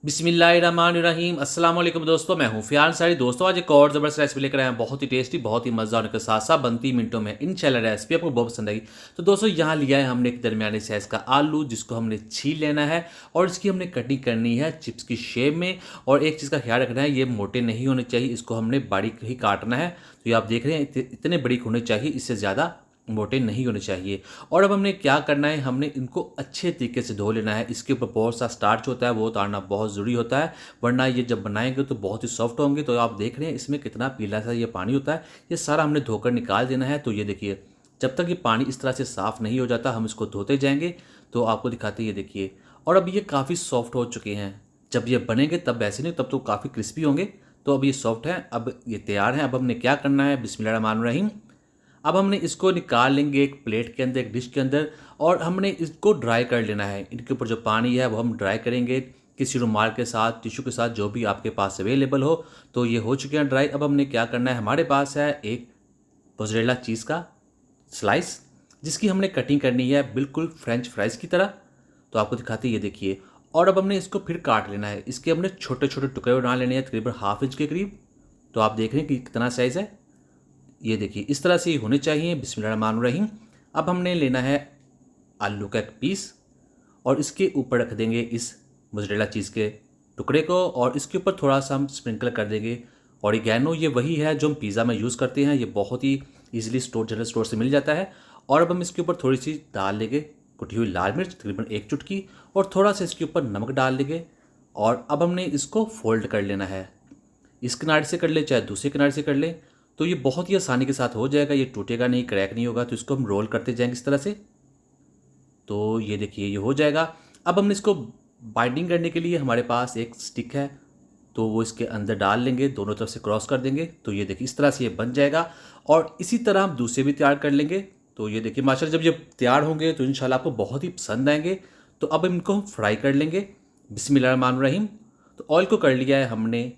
बिस्मिल्लाहिर्रहमानिर्रहीम। अस्सलाम वालेकुम दोस्तों, मैं हूं फियाज अंसारी। दोस्तों आज एक और ज़बरदस्त रेसिपी लेकर आए हैं, बहुत ही टेस्टी, बहुत ही मज़ा होने के साथ साथ बनती मिनटों में। इंशाल्लाह रेसिपी आपको बहुत पसंद आएगी। तो दोस्तों यहाँ लिया है हमने एक दरमियाने साइज़ का आलू, जिसको हमने छील लेना है और इसकी हमने कटिंग करनी है चिप्स की शेप में। और एक चीज़ का ख्याल रखना है, ये मोटे नहीं होने चाहिए, इसको हमने बारीक ही काटना है। तो ये आप देख रहे हैं इतने बारीक होने चाहिए, इससे ज़्यादा मोटे नहीं होने चाहिए। और अब हमने क्या करना है, हमने इनको अच्छे तरीके से धो लेना है। इसके ऊपर बहुत सा स्टार्च होता है, वो उतारना बहुत ज़रूरी होता है, वरना ये जब बनाएंगे तो बहुत ही सॉफ्ट होंगे। तो आप देख रहे हैं इसमें कितना पीला सा ये पानी होता है, ये सारा हमने धोकर निकाल देना है। तो ये देखिए, जब तक ये पानी इस तरह से साफ़ नहीं हो जाता हम इसको धोते जाएंगे। तो आपको दिखाते ये देखिए, और अब ये काफ़ी सॉफ्ट हो चुके हैं। जब ये बनेंगे तब वैसे नहीं, तब तो काफ़ी क्रिस्पी होंगे। तो अब ये सॉफ्ट है, अब ये तैयार है। अब हमने क्या करना है, बिस्मिल्लाहिर्रहमानिर्रहीम। अब हमने इसको निकाल लेंगे एक प्लेट के अंदर, एक डिश के अंदर, और हमने इसको ड्राई कर लेना है। इनके ऊपर जो पानी है वो हम ड्राई करेंगे किसी रुमाल के साथ, टिश्यू के साथ, जो भी आपके पास अवेलेबल हो। तो ये हो चुके हैं ड्राई। अब हमने क्या करना है, हमारे पास है एक मोज़रेला चीज़ का स्लाइस, जिसकी हमने कटिंग करनी है बिल्कुल फ्रेंच फ्राइज़ की तरह। तो आपको दिखाते ये देखिए। और अब हमने इसको फिर काट लेना है। इसके हमने छोटे छोटे टुकड़े बना लेने हैं, तकरीबन हाफ इंच के करीब। तो आप देख रहे हैं कि कितना साइज़ है, ये देखिए इस तरह से ही होने चाहिए। बिस्मिल्लाहिर्रहमानिर्रहीम। अब हमने लेना है आलू का एक पीस, और इसके ऊपर रख देंगे इस मोज़रेला चीज़ के टुकड़े को, और इसके ऊपर थोड़ा सा हम स्प्रिंकल कर देंगे ऑरिगैनो। ये वही है जो हम पिज़्ज़ा में यूज़ करते हैं, ये बहुत ही ईजिली जनरल स्टोर से मिल जाता है। और अब हम इसके ऊपर थोड़ी सी डाल लेंगे कुटी हुई लाल मिर्च, तकरीबन एक चुटकी, और थोड़ा सा इसके ऊपर नमक डाल लेंगे। और अब हमने इसको फोल्ड कर लेना है, इस किनारे से कर ले चाहे दूसरे किनारे से कर ले। तो ये बहुत ही आसानी के साथ हो जाएगा, ये टूटेगा नहीं, क्रैक नहीं होगा। तो इसको हम रोल करते जाएंगे इस तरह से। तो ये देखिए ये हो जाएगा। अब हमने इसको बाइंडिंग करने के लिए हमारे पास एक स्टिक है, तो वो इसके अंदर डाल लेंगे, दोनों तरफ से क्रॉस कर देंगे। तो ये देखिए इस तरह से ये बन जाएगा। और इसी तरह हम दूसरे भी तैयार कर लेंगे। तो ये देखिए माशाल्लाह, जब ये तैयार होंगे तो इंशाल्लाह आपको बहुत ही पसंद आएंगे। तो अब इनको हम फ्राई कर लेंगे। बिस्मिल्लाहिर्रहमानिर्रहीम। तो ऑयल को कर लिया है हमने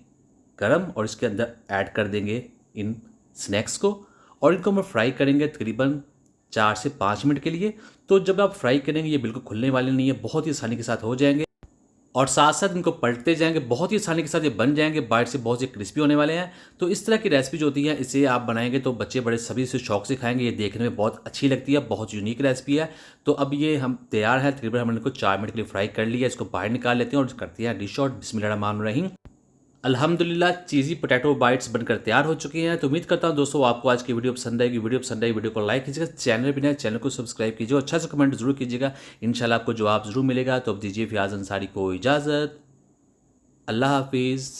गरम, और इसके अंदर ऐड कर देंगे इन स्नैक्स को, और इनको हम फ्राई करेंगे तकरीबन 4 से 5 मिनट के लिए। तो जब आप फ्राई करेंगे ये बिल्कुल खुलने वाले नहीं है, बहुत ही आसानी के साथ हो जाएंगे। और साथ साथ इनको पलटते जाएंगे, बहुत ही आसानी के साथ ये बन जाएंगे, बाहर से बहुत ही क्रिस्पी होने वाले हैं। तो इस तरह की रेसिपी जो होती है, इसे आप बनाएंगे तो बच्चे बड़े सभी इसे शौक से खाएंगे। ये देखने में बहुत अच्छी लगती है, बहुत यूनिक रेसिपी है। तो अब ये हम तैयार है, तकरीबन हमने इनको 4 मिनट के लिए फ्राई कर लिया। इसको बाहर निकाल लेते हैं और करते हैं डिश आउट। बिस्मिल्लाहिर्रहमानिर्रहीम। अल्हम्दुलिल्लाह चीज़ी पोटैटो बाइट्स बनकर तैयार हो चुकी हैं। तो उम्मीद करता हूं दोस्तों आपको आज की वीडियो पसंद आएगी। वीडियो पसंद आई, वीडियो को लाइक कीजिएगा, चैनल भी नया चैनल को सब्सक्राइब कीजिए, अच्छा सा कमेंट जरूर कीजिएगा। इंशाल्लाह आपको जवाब जरूर मिलेगा। तो अब दीजिए फियाज अंसारी को इजाज़त। अल्लाह हाफिज़।